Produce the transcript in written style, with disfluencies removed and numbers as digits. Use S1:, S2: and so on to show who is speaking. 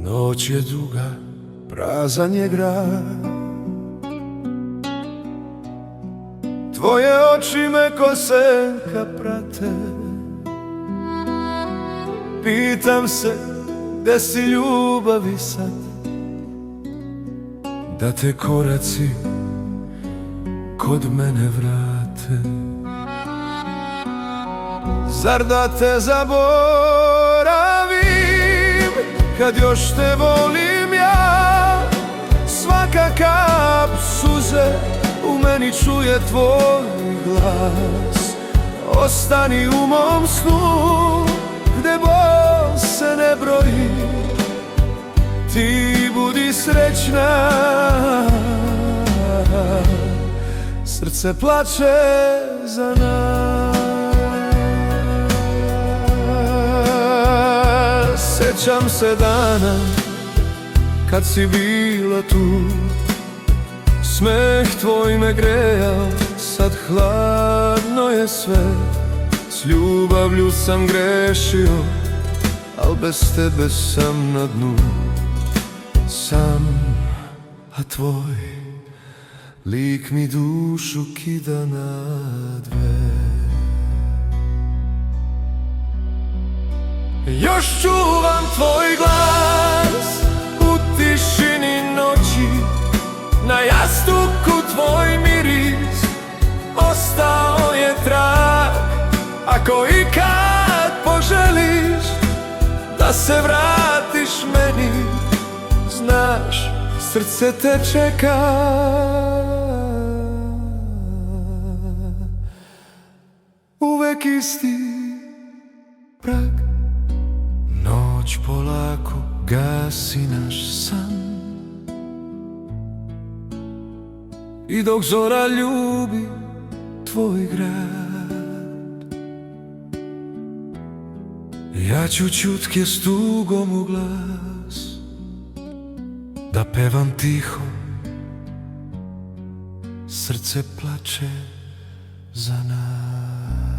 S1: Noć je duga, prazan je grad. Tvoje oči me ko senka prate. Pitam se, gde si ljubavi sad? Da te koraci kod mene vrate. Zar da te zaboravim, kad još te volim ja? Svaka kap suze u meni čuje tvoj glas. Ostani u mom snu, gde bol se ne broji. Ti budi srećna, srce plače za nas. Sjećam se dana kad si bila tu, smeh tvoj me grejao, sad hladno je sve. S ljubavlju sam grešio, al bez tebe sam na dnu. Sam, a tvoj lik mi dušu kida na dve. Još čuvam tvoj glas u tišini noći, na jastuku tvoj miris ostao je trag. Ako ikad poželiš da se vratiš meni, znaš, srce te čeka. Uvek isti prag. Noć polako gasi naš san, i dok zora ljubi tvoj grad, ja ću čutke s tugom u glas da pevam tiho. Srce plače za nas.